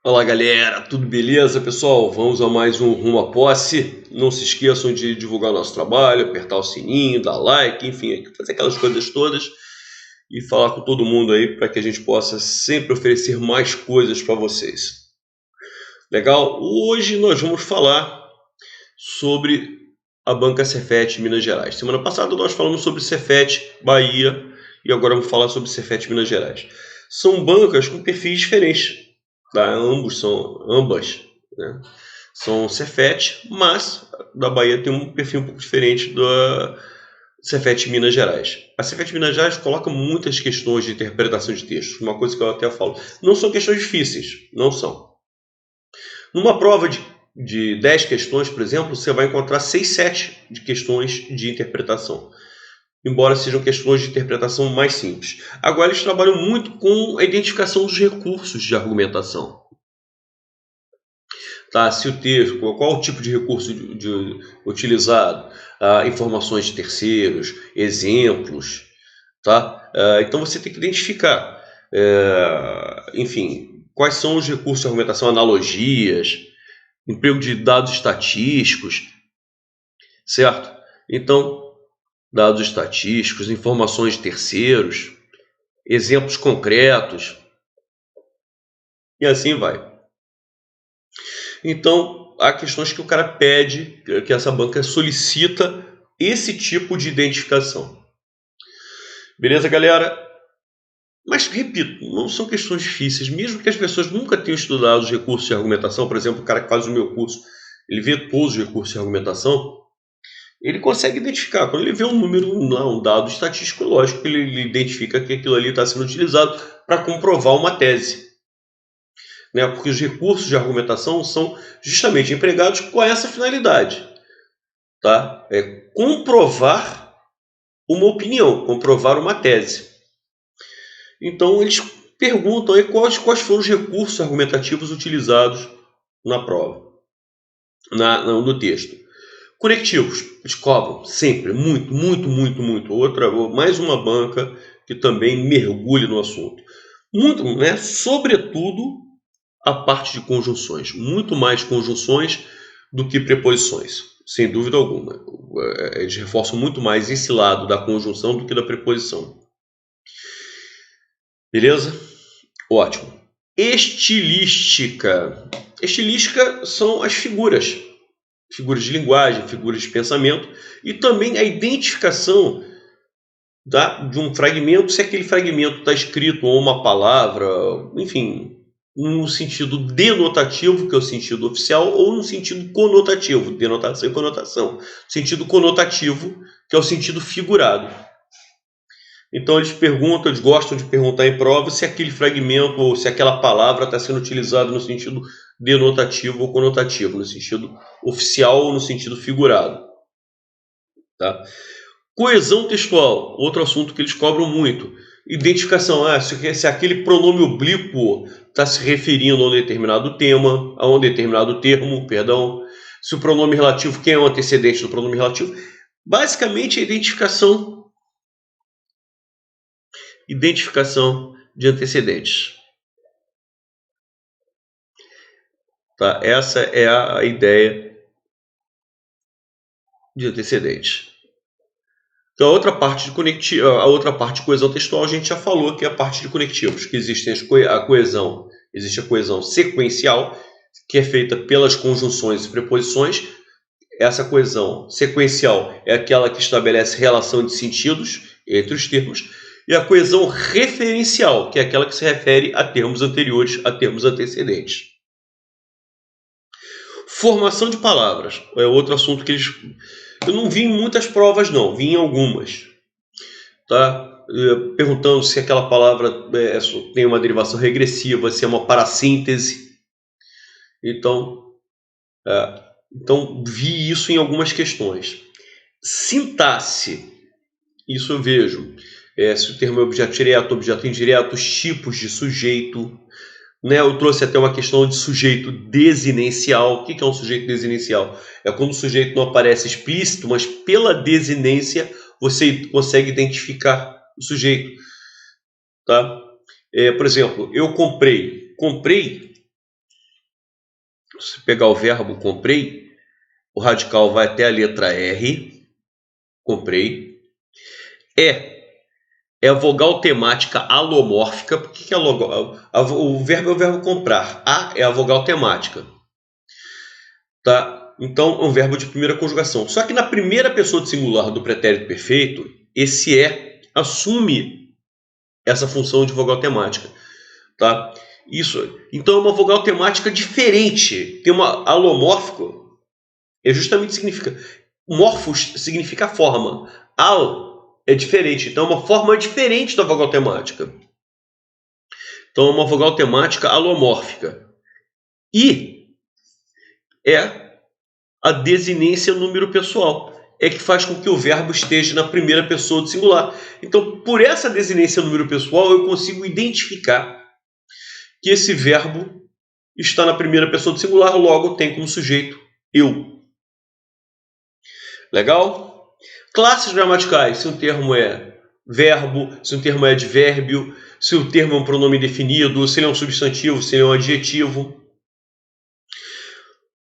Olá galera, tudo beleza pessoal? Vamos a mais um Rumo à Posse. Não se esqueçam de divulgar o nosso trabalho, apertar o sininho, dar like, enfim, fazer aquelas coisas todas e falar com todo mundo aí para que a gente possa sempre oferecer mais coisas para vocês. Legal? Hoje nós vamos falar sobre a Banca Cefet Minas Gerais. Semana passada nós falamos sobre Cefet Bahia e agora vamos falar sobre Cefet Minas Gerais. São bancas com perfis diferentes. Tá? Ambas, né? São Cefet, mas da Bahia tem um perfil um pouco diferente da Cefet Minas Gerais. A Cefet Minas Gerais coloca muitas questões de interpretação de textos, uma coisa que eu até falo. Não são questões difíceis, não são. Numa prova de 10 questões, por exemplo, você vai encontrar 6, 7 de questões de interpretação, embora sejam questões de interpretação mais simples. Agora eles trabalham muito com a identificação dos recursos de argumentação. Tá? Se o texto, qual o tipo de recurso utilizado, informações de terceiros, exemplos, tá? Então você tem que identificar, enfim, quais são os recursos de argumentação, analogias, emprego de dados estatísticos, certo? Então, dados estatísticos, informações de terceiros, exemplos concretos, e assim vai. Então, há questões que o cara pede, que essa banca solicita esse tipo de identificação. Beleza, galera? Mas, repito, não são questões difíceis, mesmo que as pessoas nunca tenham estudado os recursos de argumentação. Por exemplo, o cara que faz o meu curso, ele vê todos os recursos de argumentação, ele consegue identificar. Quando ele vê um número, um dado estatístico, lógico que ele identifica que aquilo ali está sendo utilizado para comprovar uma tese. Né? Porque os recursos de argumentação são justamente empregados com essa finalidade. Tá? É comprovar uma opinião, comprovar uma tese. Então eles perguntam aí quais foram os recursos argumentativos utilizados na prova, no texto. Conectivos, eles cobram sempre, muito. Mais uma banca que também mergulha no assunto. Muito, né? Sobretudo a parte de conjunções. Muito mais conjunções do que preposições, sem dúvida alguma. Eles reforçam muito mais esse lado da conjunção do que da preposição. Beleza? Ótimo. Estilística. Estilística são as figuras. Figuras de linguagem, figuras de pensamento. E também a identificação de um fragmento, se aquele fragmento está escrito ou uma palavra, enfim, no sentido denotativo, que é o sentido oficial, ou no sentido conotativo, denotação e conotação. Sentido conotativo, que é o sentido figurado. Então eles gostam de perguntar em prova se aquele fragmento ou se aquela palavra está sendo utilizada no sentido denotativo ou conotativo, no sentido oficial ou no sentido figurado. Tá? Coesão textual, outro assunto que eles cobram muito. Identificação, se aquele pronome oblíquo está se referindo a um determinado tema, a um determinado termo, perdão. Se o pronome relativo, quem é o antecedente do pronome relativo? Basicamente, a identificação de antecedentes. Tá? Essa é a ideia de antecedentes. Então, a outra parte de coesão textual a gente já falou, que é a parte de conectivos, que existe a coesão sequencial, que é feita pelas conjunções e preposições. Essa coesão sequencial é aquela que estabelece relação de sentidos entre os termos, e a coesão referencial, que é aquela que se refere a termos anteriores, a termos antecedentes. Formação de palavras é outro assunto que eu não vi em muitas provas, não. Vi em algumas. Tá? Perguntando se aquela palavra tem uma derivação regressiva, se é uma parassíntese. Então vi isso em algumas questões. Sintaxe. Isso eu vejo. Se o termo é objeto direto, objeto indireto, os tipos de sujeito. Né? Eu trouxe até uma questão de sujeito desinencial. O que é um sujeito desinencial? É quando o sujeito não aparece explícito, mas pela desinência você consegue identificar o sujeito. Tá? Por exemplo, eu comprei. Comprei Se pegar o verbo comprei, o radical vai até a letra R, comprei. É a vogal temática alomórfica. Por que é o verbo é o verbo comprar. A é a vogal temática. Tá? Então, é um verbo de primeira conjugação. Só que na primeira pessoa do singular do pretérito perfeito, esse assume essa função de vogal temática. Tá? Então, é uma vogal temática diferente. Tem uma alomórfico, justamente significa... Morfos significa forma. Al é diferente, então é uma forma diferente da vogal temática. Então é uma vogal temática alomórfica. E é a desinência número pessoal. É que faz com que o verbo esteja na primeira pessoa do singular. Então, por essa desinência número pessoal, eu consigo identificar que esse verbo está na primeira pessoa do singular, logo tem como sujeito eu. Legal? Classes gramaticais, se um termo é verbo, se um termo é advérbio, se o termo é um pronome definido, se ele é um substantivo, se ele é um adjetivo.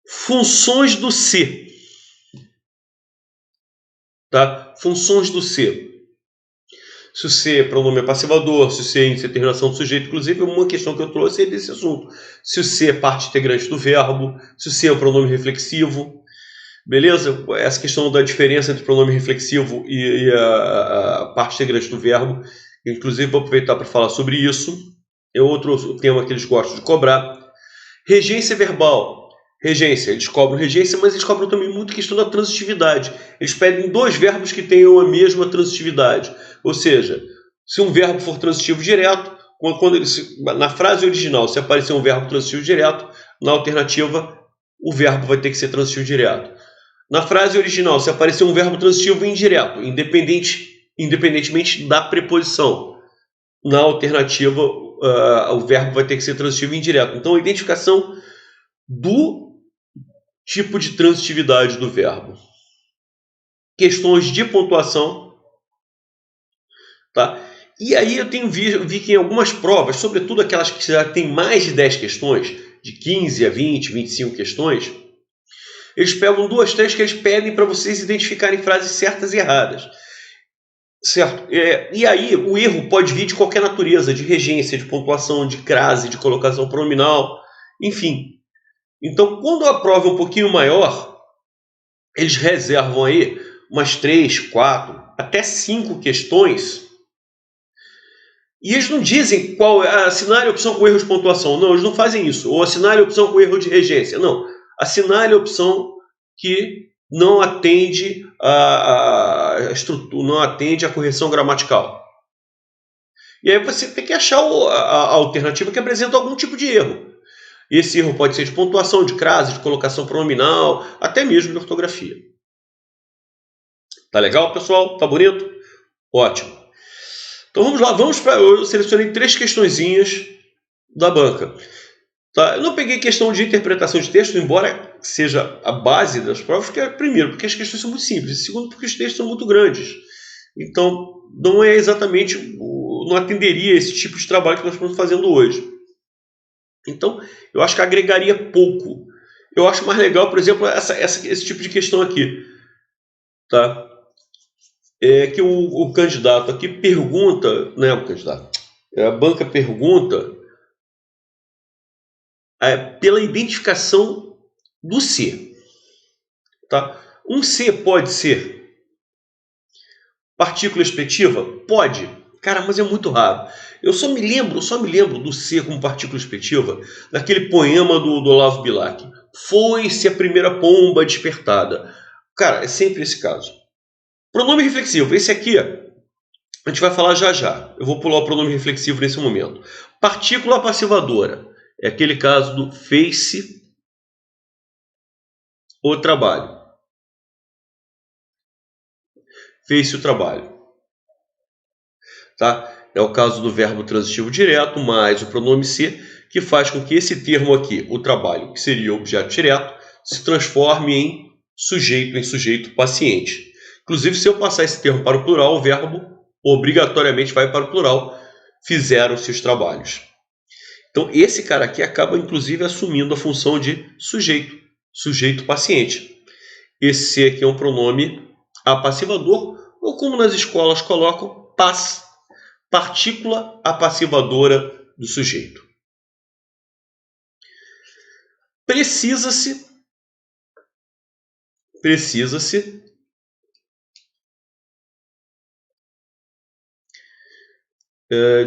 Funções do se. Tá? Funções do se. Se o se é pronome passivador, se o se é índice de terminação do sujeito, inclusive uma questão que eu trouxe é desse assunto. Se o se é parte integrante do verbo, se o se é um pronome reflexivo. Beleza? Essa questão da diferença entre pronome reflexivo e a parte integrante do verbo. Inclusive, vou aproveitar para falar sobre isso. É outro tema que eles gostam de cobrar. Regência verbal. Regência. Eles cobram regência, mas eles cobram também muito questão da transitividade. Eles pedem dois verbos que tenham a mesma transitividade. Ou seja, se um verbo for transitivo direto, na frase original, se aparecer um verbo transitivo direto, na alternativa, o verbo vai ter que ser transitivo direto. Na frase original, se aparecer um verbo transitivo indireto, independentemente da preposição. Na alternativa, o verbo vai ter que ser transitivo indireto. Então, a identificação do tipo de transitividade do verbo. Questões de pontuação. Tá? E aí eu vi que em algumas provas, sobretudo aquelas que já tem mais de 10 questões, de 15 a 20, 25 questões, eles pegam 2, 3 que eles pedem para vocês identificarem frases certas e erradas. Certo? E aí o erro pode vir de qualquer natureza, de regência, de pontuação, de crase, de colocação pronominal, enfim. Então, quando a prova é um pouquinho maior, eles reservam aí umas 3, 4, até 5 questões. E eles não dizem qual assinale a opção com erro de pontuação. Não, eles não fazem isso. Ou assinale a opção com erro de regência. Não. Assinale a opção que não atende a estrutura, não atende a correção gramatical. E aí você tem que achar a alternativa que apresenta algum tipo de erro. Esse erro pode ser de pontuação, de crase, de colocação pronominal, até mesmo de ortografia. Tá legal, pessoal? Tá bonito? Ótimo. Então vamos lá, eu selecionei 3 questõezinhas da banca. Tá? Eu não peguei questão de interpretação de texto, embora seja a base das provas, primeiro, porque as questões são muito simples, e segundo, porque os textos são muito grandes. Então, não é exatamente, não atenderia esse tipo de trabalho que nós estamos fazendo hoje. Então, eu acho que agregaria pouco. Eu acho mais legal, por exemplo, esse tipo de questão aqui. Tá? É que o candidato aqui pergunta, né, a banca pergunta pela identificação do se. Tá? Um se pode ser partícula expletiva? Pode. Cara, mas é muito raro. Eu só me lembro do se como partícula expletiva daquele poema do Olavo Bilac. Foi-se a primeira pomba despertada. Cara, é sempre esse caso. Pronome reflexivo. Esse aqui, a gente vai falar já já. Eu vou pular o pronome reflexivo nesse momento. Partícula passivadora. É aquele caso do fez-se o trabalho. Fez-se o trabalho. Tá? É o caso do verbo transitivo direto mais o pronome se, que faz com que esse termo aqui, o trabalho, que seria o objeto direto, se transforme em sujeito paciente. Inclusive, se eu passar esse termo para o plural, o verbo obrigatoriamente vai para o plural. Fizeram-se os trabalhos. Então, esse cara aqui acaba, inclusive, assumindo a função de sujeito, sujeito paciente. Esse C aqui é um pronome apassivador, ou como nas escolas colocam, pas, partícula apassivadora do sujeito. Precisa-se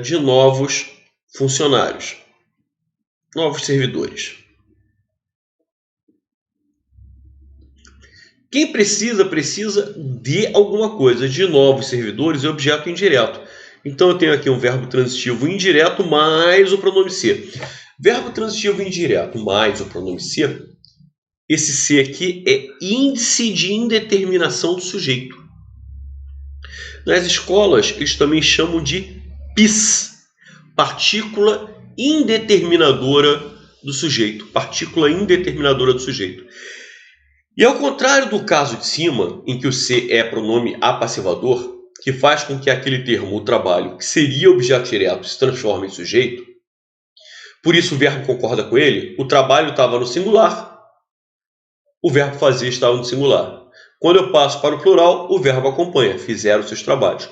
de novos funcionários, novos servidores. Quem precisa de alguma coisa, de novos servidores, é objeto indireto. Então eu tenho aqui um verbo transitivo indireto mais o pronome ser. Verbo transitivo indireto mais o pronome ser, esse ser aqui é índice de indeterminação do sujeito. Nas escolas, eles também chamam de PIS, partícula indeterminadora do sujeito. Partícula indeterminadora do sujeito. E ao contrário do caso de cima, em que o ser é pronome apassivador, que faz com que aquele termo, o trabalho, que seria objeto direto, se transforme em sujeito, por isso o verbo concorda com ele, o trabalho estava no singular, o verbo fazer estava no singular. Quando eu passo para o plural, o verbo acompanha, fizeram seus trabalhos.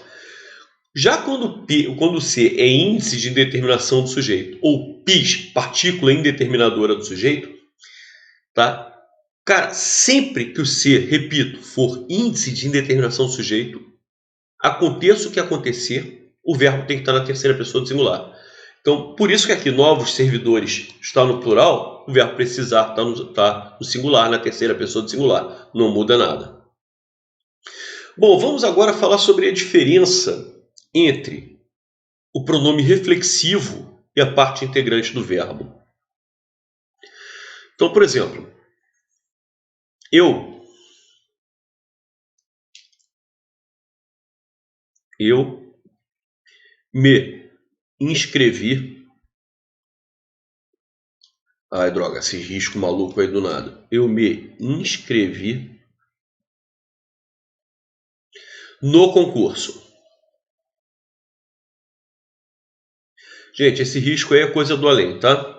Já quando o ser é índice de indeterminação do sujeito, ou PIS, partícula indeterminadora do sujeito, tá? Cara, sempre que o ser, repito, for índice de indeterminação do sujeito, aconteça o que acontecer, o verbo tem que estar na terceira pessoa do singular. Então, por isso que aqui novos servidores está no plural, o verbo precisar está no singular, na terceira pessoa do singular. Não muda nada. Bom, vamos agora falar sobre a diferença entre o pronome reflexivo e a parte integrante do verbo. Então, por exemplo, eu me inscrevi. Ai, droga, esse risco maluco aí do nada. Eu me inscrevi no concurso. Gente, esse risco aí é coisa do além, tá?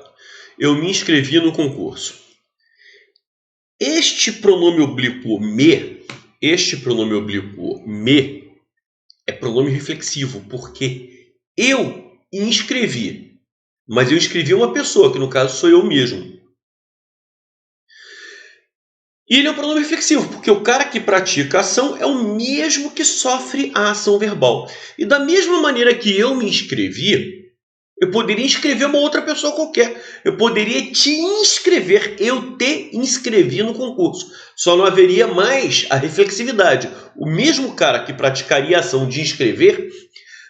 Eu me inscrevi no concurso. Este pronome oblíquo me é pronome reflexivo, porque eu inscrevi, mas eu inscrevi uma pessoa, que no caso sou eu mesmo. E ele é um pronome reflexivo, porque o cara que pratica a ação é o mesmo que sofre a ação verbal. E da mesma maneira que eu me inscrevi, eu poderia inscrever uma outra pessoa qualquer. Eu poderia te inscrever, eu te inscrevi no concurso. Só não haveria mais a reflexividade. O mesmo cara que praticaria a ação de inscrever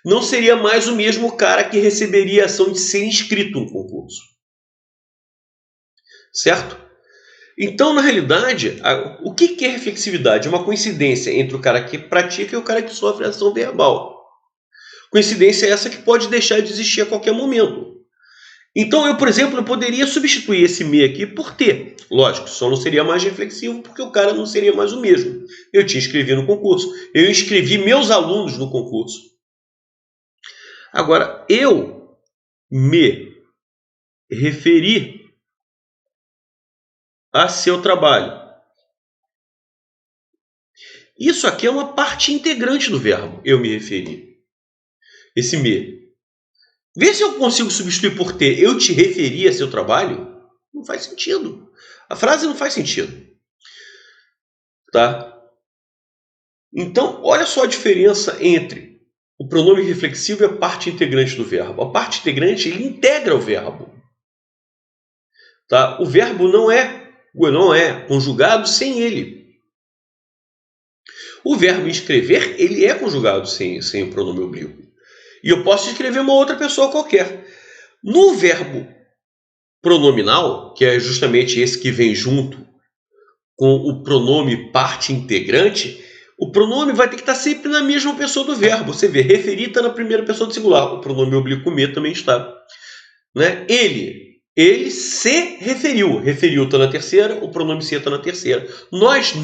não seria mais o mesmo cara que receberia a ação de ser inscrito no concurso. Certo? Então, na realidade, o que é reflexividade? É uma coincidência entre o cara que pratica e o cara que sofre a ação verbal. Coincidência essa que pode deixar de existir a qualquer momento. Então, eu, por exemplo, eu poderia substituir esse me aqui por te. Lógico, só não seria mais reflexivo porque o cara não seria mais o mesmo. Eu te inscrevi no concurso. Eu inscrevi meus alunos no concurso. Agora, eu me referi a seu trabalho. Isso aqui é uma parte integrante do verbo, eu me referi. Esse me. Vê se eu consigo substituir por te. Eu te referi a seu trabalho? Não faz sentido. A frase não faz sentido. Tá? Então, olha só a diferença entre o pronome reflexivo e a parte integrante do verbo. A parte integrante, ele integra o verbo. Tá? O verbo não é conjugado sem ele. O verbo escrever, ele é conjugado sem o pronome oblíquo. E eu posso escrever uma outra pessoa qualquer. No verbo pronominal, que é justamente esse que vem junto com o pronome parte integrante, o pronome vai ter que estar sempre na mesma pessoa do verbo. Você vê, referir está na primeira pessoa do singular. O pronome oblíquo me também está. Né? Ele se referiu. Referiu está na terceira, o pronome se está na terceira. Nós,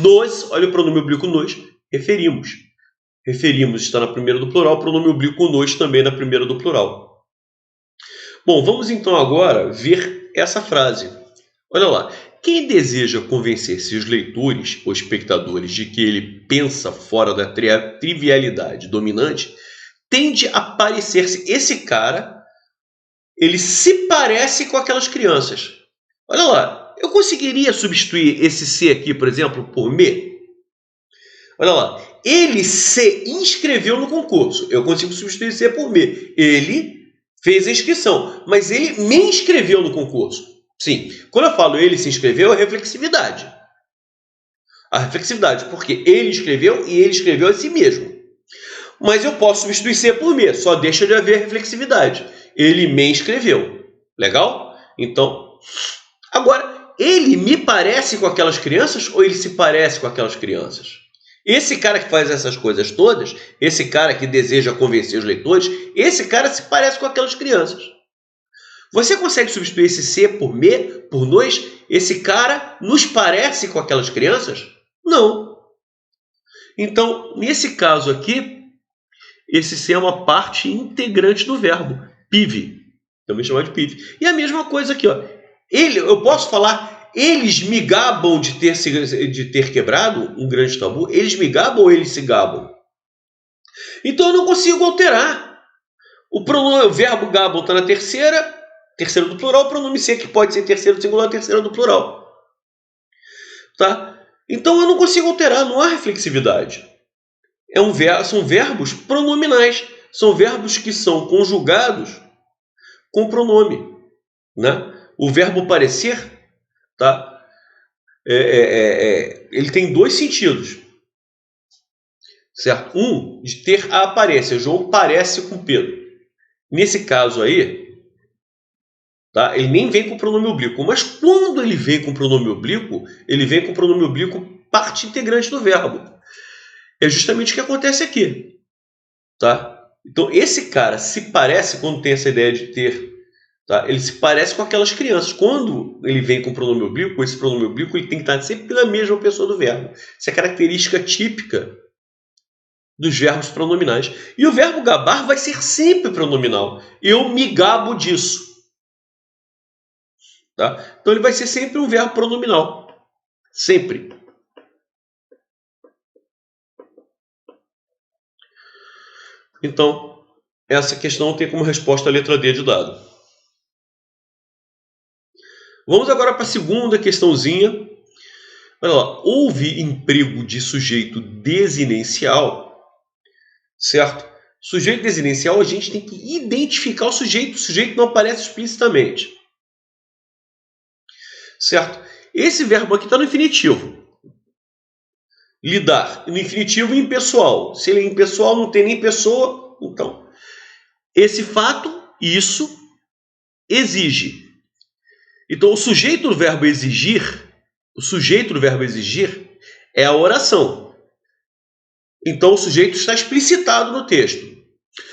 olha o pronome oblíquo nos, referimos. Referimos está na primeira do plural, o pronome oblíquo nos também na primeira do plural. Bom, vamos então agora ver essa frase. Olha lá. Quem deseja convencer seus leitores ou espectadores de que ele pensa fora da trivialidade dominante, tende a parecer-se. Esse cara, ele se parece com aquelas crianças. Olha lá, eu conseguiria substituir esse se aqui, por exemplo, por me? Olha lá, ele se inscreveu no concurso. Eu consigo substituir se por me. Ele fez a inscrição, mas ele me inscreveu no concurso. Sim, quando eu falo ele se inscreveu, é reflexividade. A reflexividade, porque ele escreveu e ele escreveu a si mesmo. Mas eu posso substituir ser por me, só deixa de haver reflexividade. Ele me inscreveu. Legal? Então, agora, ele me parece com aquelas crianças ou ele se parece com aquelas crianças? Esse cara que faz essas coisas todas, esse cara que deseja convencer os leitores, esse cara se parece com aquelas crianças. Você consegue substituir esse se por me, por nós? Esse cara nos parece com aquelas crianças? Não. Então, nesse caso aqui, esse se é uma parte integrante do verbo. Pive. Também chamado de pive. E a mesma coisa aqui, ó. Eu posso falar, eles me gabam de ter quebrado um grande tabu? Eles me gabam ou eles se gabam? Então eu não consigo alterar. O verbo gabam está na terceira do plural, o pronome ser que pode ser terceiro do singular, terceira do plural. Tá? Então eu não consigo alterar, não há reflexividade. São verbos pronominais, são verbos que são conjugados com pronome. Né? O verbo parecer, tá? Ele tem dois sentidos. Certo? Um, de ter a aparência. João parece com Pedro. Nesse caso aí, tá? Ele nem vem com o pronome oblíquo, mas quando ele vem com o pronome oblíquo, ele vem com o pronome oblíquo parte integrante do verbo. É justamente o que acontece aqui. Tá? Então, esse cara se parece, quando tem essa ideia de ter, tá? Ele se parece com aquelas crianças. Quando ele vem com o pronome oblíquo, esse pronome oblíquo ele tem que estar sempre pela mesma pessoa do verbo. Isso é característica típica dos verbos pronominais. E o verbo gabar vai ser sempre pronominal. Eu me gabo disso. Tá? Então ele vai ser sempre um verbo pronominal. Sempre. Então, essa questão tem como resposta a letra D de dado. Vamos agora para a segunda questãozinha. Olha lá. Houve emprego de sujeito desinencial, certo? Sujeito desinencial, a gente tem que identificar o sujeito. O sujeito não aparece explicitamente. Certo? Esse verbo aqui está no infinitivo. Lidar. No infinitivo impessoal. Se ele é impessoal, não tem nem pessoa. Então, esse fato, isso, exige. Então, o sujeito do verbo exigir, é a oração. Então, o sujeito está explicitado no texto.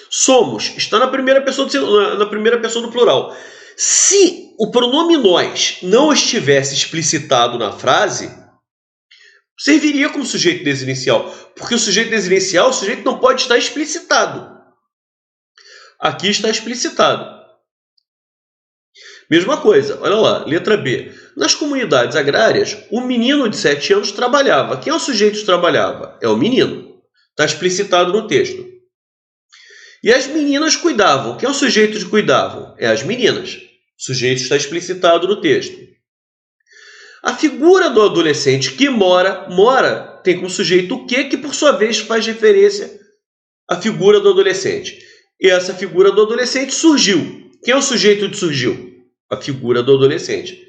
Somos está na primeira pessoa do plural. Se o pronome nós não estivesse explicitado na frase, serviria como sujeito desinencial. Porque o sujeito não pode estar explicitado. Aqui está explicitado. Mesma coisa, olha lá, letra B. Nas comunidades agrárias, o menino de 7 anos trabalhava. Quem é o sujeito que trabalhava? É o menino. Está explicitado no texto. E as meninas cuidavam. Quem é o sujeito de cuidavam? É as meninas. O sujeito está explicitado no texto. A figura do adolescente que mora, tem como sujeito o que por sua vez faz referência à figura do adolescente. E essa figura do adolescente surgiu. Quem é o sujeito de surgiu? A figura do adolescente.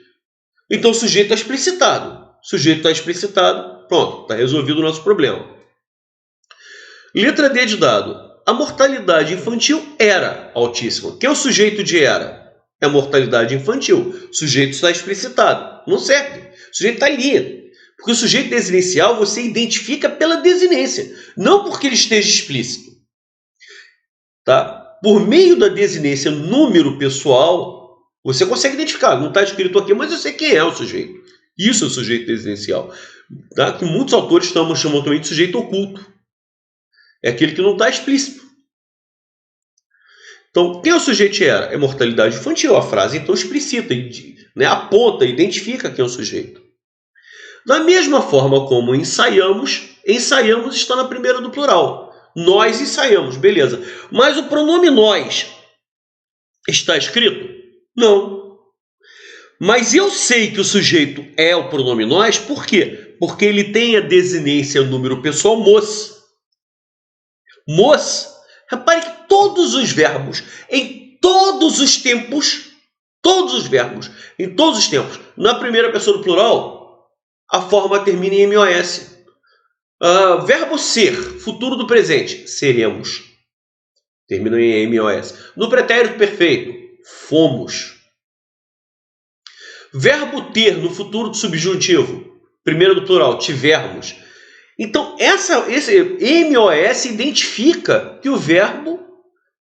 Então o sujeito está explicitado. O sujeito está explicitado, pronto, está resolvido o nosso problema. Letra D de dado. A mortalidade infantil era altíssima. Quem é o sujeito de era? É a mortalidade infantil. O sujeito está explicitado. Não serve. O sujeito está ali. Porque o sujeito desinencial você identifica pela desinência, não porque ele esteja explícito. Tá? Por meio da desinência número pessoal, você consegue identificar. Não está escrito aqui, mas eu sei quem é o sujeito. Isso é o sujeito desinencial. Tá? Que muitos autores chamam também de sujeito oculto. É aquele que não está explícito. Então, quem o sujeito era? É mortalidade infantil. A frase, então, explicita, né, aponta, identifica quem é o sujeito. Da mesma forma como ensaiamos, ensaiamos está na primeira do plural. Nós ensaiamos, beleza. Mas o pronome nós está escrito? Não. Mas eu sei que o sujeito é o pronome nós, por quê? Porque ele tem a desinência número pessoal mos. Mos. Repare que todos os verbos, em todos os tempos, todos os verbos, em todos os tempos, na primeira pessoa do plural, a forma termina em MOS. Verbo ser, futuro do presente, seremos. Termina em MOS. No pretérito perfeito, fomos. Verbo ter, no futuro do subjuntivo, primeiro do plural, tivermos. Então, esse MOS identifica que o verbo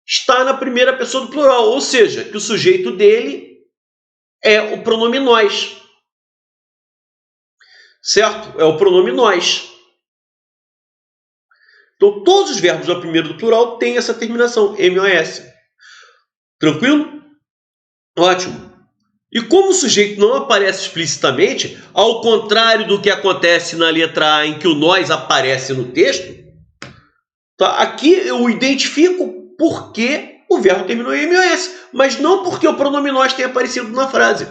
está na primeira pessoa do plural, ou seja, que o sujeito dele é o pronome nós. Certo? É o pronome nós. Então, todos os verbos da primeira do plural têm essa terminação, MOS. Tranquilo? Ótimo. E como o sujeito não aparece explicitamente, ao contrário do que acontece na letra A, em que o nós aparece no texto, tá? Aqui eu identifico porque o verbo terminou em MOS, mas não porque o pronome nós tenha aparecido na frase.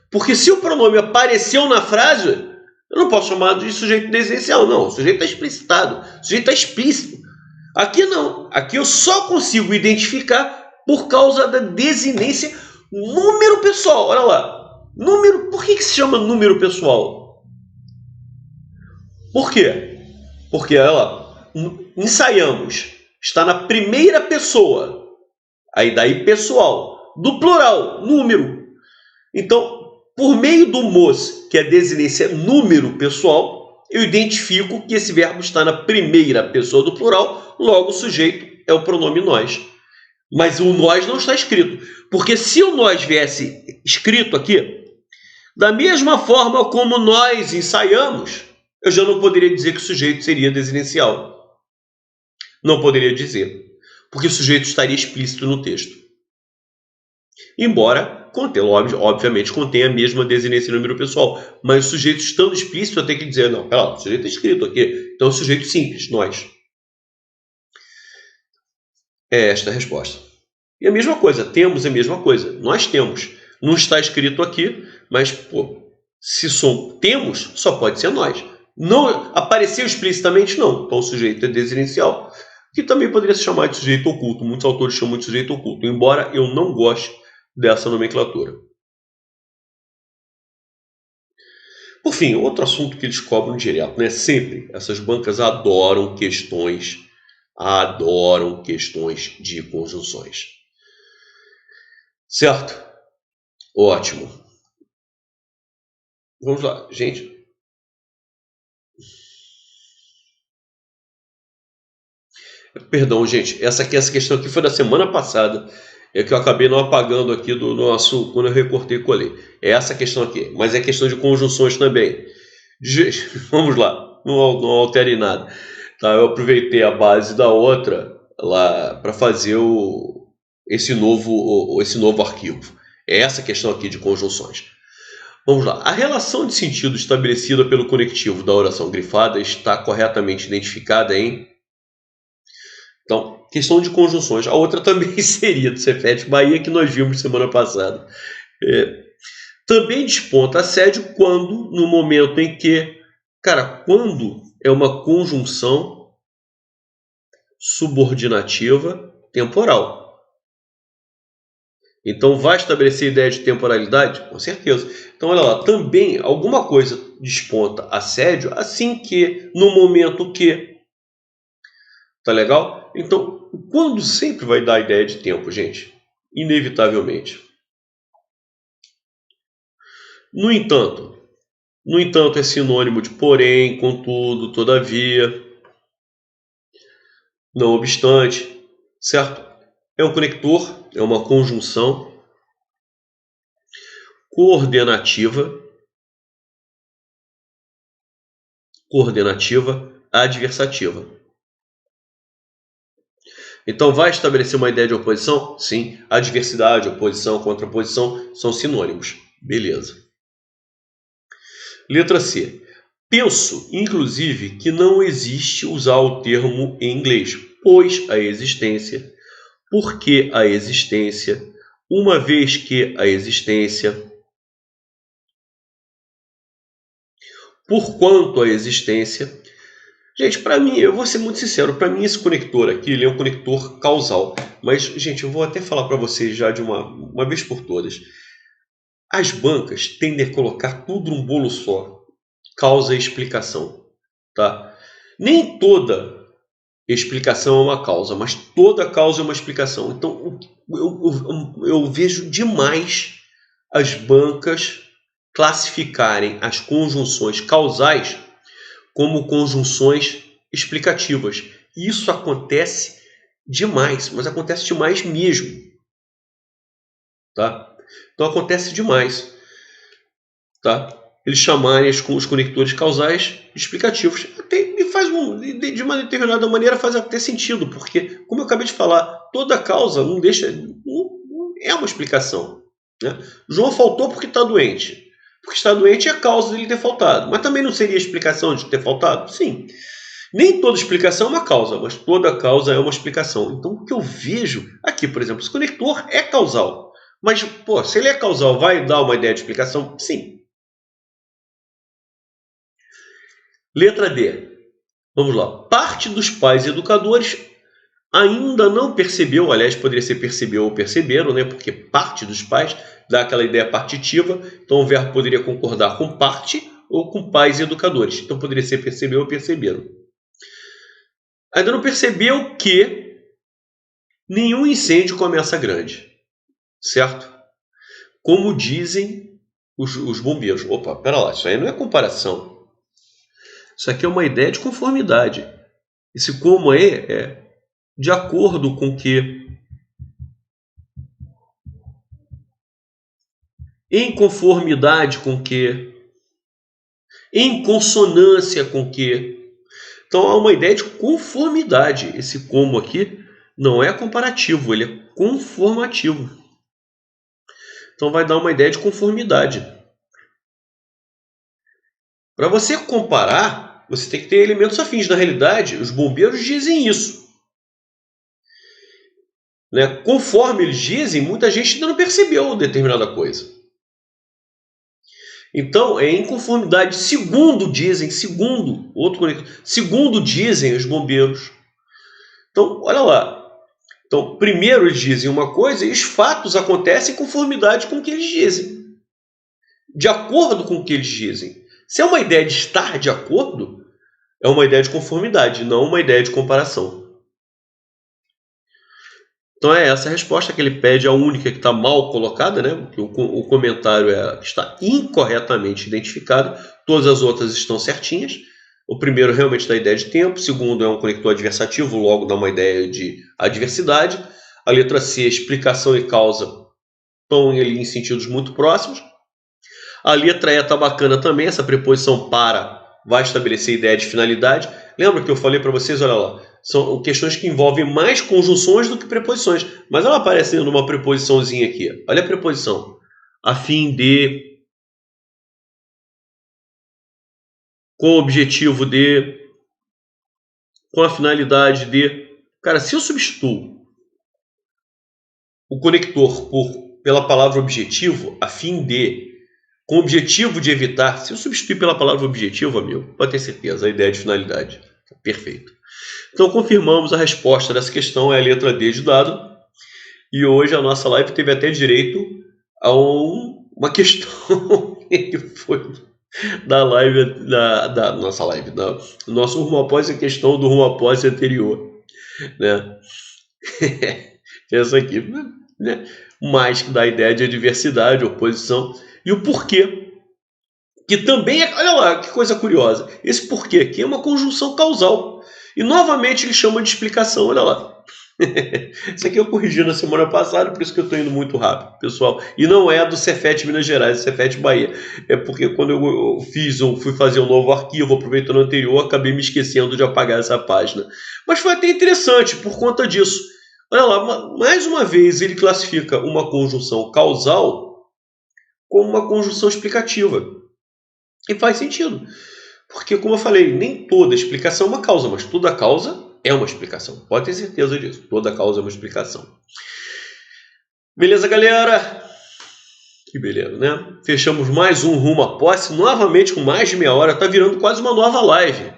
Porque se o pronome apareceu na frase, eu não posso chamar de sujeito desinicial, não. O sujeito está explicitado, o sujeito está explícito. Aqui não. Aqui eu só consigo identificar por causa da desinência número pessoal. Olha lá. Número. Por que se chama número pessoal? Por quê? Porque, olha lá, ensaiamos. Está na primeira pessoa. Aí daí pessoal. Do plural, número. Então, por meio do mos, que é a desinência número pessoal, eu identifico que esse verbo está na primeira pessoa do plural, logo o sujeito é o pronome nós. Mas o nós não está escrito, porque se o nós viesse escrito aqui, da mesma forma como nós ensaiamos, eu já não poderia dizer que o sujeito seria desinencial. Não poderia dizer, porque o sujeito estaria explícito no texto. Embora, obviamente, contenha a mesma desinência número pessoal. Mas o sujeito estando explícito, eu tenho que dizer, não, pera lá, o sujeito é escrito aqui. Então, é um sujeito simples, nós. É esta a resposta. E a mesma coisa, temos a mesma coisa. Nós temos. Não está escrito aqui, mas, se temos, só pode ser nós. Não apareceu explicitamente, não. Então, o sujeito é desinencial, que também poderia se chamar de sujeito oculto. Muitos autores chamam de sujeito oculto, embora eu não goste dessa nomenclatura. Por fim, outro assunto que eles cobram direto, né? Sempre, essas bancas adoram questões de conjunções. Certo? Ótimo. Vamos lá, gente. Perdão, gente. Essa questão aqui foi da semana passada. É que eu acabei não apagando aqui do nosso, quando eu recortei e colei. É essa questão aqui. Mas é questão de conjunções também. Vamos lá. Não altere nada. Tá, eu aproveitei a base da outra lá para fazer esse novo arquivo. É essa questão aqui de conjunções. Vamos lá. A relação de sentido estabelecida pelo conectivo da oração grifada está corretamente identificada em... Então, questão de conjunções. A outra também seria do Cefet Bahia, que nós vimos semana passada. Também desponta assédio quando, no momento em que... quando é uma conjunção subordinativa temporal. Então, vai estabelecer a ideia de temporalidade? Com certeza. Então, olha lá, também alguma coisa desponta assédio assim que, no momento que... Tá legal? Então, quando sempre vai dar a ideia de tempo, gente? Inevitavelmente. No entanto é sinônimo de porém, contudo, todavia, não obstante, certo? É um conector, é uma conjunção coordenativa adversativa. Então vai estabelecer uma ideia de oposição? Sim. Adversidade, oposição, contraposição são sinônimos. Beleza. Letra C. Penso, inclusive, que não existe usar o termo em inglês, pois a existência, porque a existência, uma vez que a existência, porquanto a existência. Gente, para mim, eu vou ser muito sincero, para mim esse conector aqui, ele é um conector causal. Mas, gente, eu vou até falar para vocês já de uma vez por todas. As bancas tendem a colocar tudo num bolo só, causa e explicação, tá? Nem toda explicação é uma causa, mas toda causa é uma explicação. Então, eu vejo demais as bancas classificarem as conjunções causais como conjunções explicativas. Isso acontece demais, mas acontece demais mesmo, tá? Então acontece demais, tá? Eles chamarem os conectores causais explicativos. Até me faz de uma determinada maneira faz até sentido, porque, como eu acabei de falar, toda causa não é uma explicação, né? João faltou porque está doente. Porque está doente é a causa dele ter faltado. Mas também não seria a explicação de ter faltado? Sim. Nem toda explicação é uma causa, mas toda causa é uma explicação. Então, o que eu vejo aqui, por exemplo, esse conector é causal. Mas, pô, se ele é causal, vai dar uma ideia de explicação? Sim. Letra D. Vamos lá. Parte dos pais educadores ainda não percebeu, aliás, poderia ser percebeu ou perceberam, né? Porque parte dos pais dá aquela ideia partitiva, então o verbo poderia concordar com parte ou com pais educadores. Então poderia ser percebeu ou perceberam. Ainda não percebeu que nenhum incêndio começa grande, certo? Como dizem os bombeiros. Opa, pera lá, isso aí não é comparação. Isso aqui é uma ideia de conformidade. Esse como é de acordo com que, em conformidade com que, em consonância com que. Então há uma ideia de conformidade. Esse como aqui não é comparativo, ele é conformativo. Então vai dar uma ideia de conformidade. Para você comparar, você tem que ter elementos afins. Na realidade, os bombeiros dizem isso, né? Conforme eles dizem, muita gente ainda não percebeu determinada coisa. Então, é inconformidade, segundo dizem os bombeiros. Então, olha lá. Então, primeiro eles dizem uma coisa e os fatos acontecem em conformidade com o que eles dizem. De acordo com o que eles dizem. Se é uma ideia de estar de acordo, é uma ideia de conformidade, não uma ideia de comparação. Então é essa a resposta que ele pede, a única que está mal colocada, né? O comentário está incorretamente identificado, todas as outras estão certinhas. O primeiro realmente dá ideia de tempo, o segundo é um conector adversativo, logo dá uma ideia de adversidade. A letra C, explicação e causa, estão em sentidos muito próximos. A letra E está bacana também, essa preposição para vai estabelecer ideia de finalidade. Lembra que eu falei para vocês, olha lá, são questões que envolvem mais conjunções do que preposições. Mas ela aparece numa preposiçãozinha aqui. Olha a preposição. A fim de, com o objetivo de, com a finalidade de. Cara, se eu substituo o conector pela palavra objetivo, a fim de, com o objetivo de evitar, se eu substituir pela palavra objetivo, amigo, pode ter certeza, a ideia de finalidade. Perfeito. Então, confirmamos a resposta dessa questão, é a letra D de dado. E hoje a nossa live teve até direito a uma questão que foi da live, da nossa live, do nosso rumo após a questão do rumo após anterior, né? Essa aqui, né? Mais que dá a ideia de adversidade, oposição, e o porquê, que também é, olha lá, que coisa curiosa, esse porquê aqui é uma conjunção causal, e novamente ele chama de explicação, olha lá, Isso aqui eu corrigi na semana passada, por isso que eu estou indo muito rápido, pessoal. E não é do Cefet Minas Gerais, é Cefet Bahia. É porque quando eu fui fazer um novo arquivo, aproveitando o anterior, acabei me esquecendo de apagar essa página. Mas foi até interessante por conta disso. Olha lá, mais uma vez ele classifica uma conjunção causal como uma conjunção explicativa. E faz sentido. Porque, como eu falei, nem toda explicação é uma causa, mas toda causa é uma explicação. Pode ter certeza disso. Toda causa é uma explicação. Beleza, galera? Que beleza, né? Fechamos mais um Rumo à Posse, novamente com mais de meia hora. Tá virando quase uma nova live.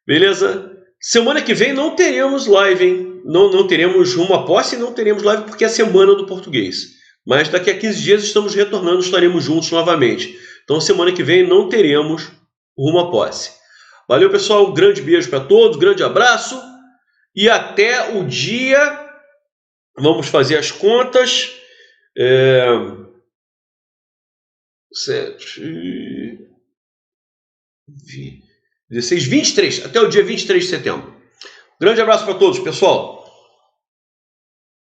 Beleza? Semana que vem não teremos live, hein? Não teremos Rumo à Posse e não teremos live porque é a semana do português. Mas daqui a 15 dias estamos retornando, estaremos juntos novamente. Então semana que vem não teremos Rumo à Posse. Valeu, pessoal. Um grande beijo para todos, grande abraço. E até o dia... Vamos fazer as contas. 16, 23. Até o dia 23 de setembro. Grande abraço para todos, pessoal.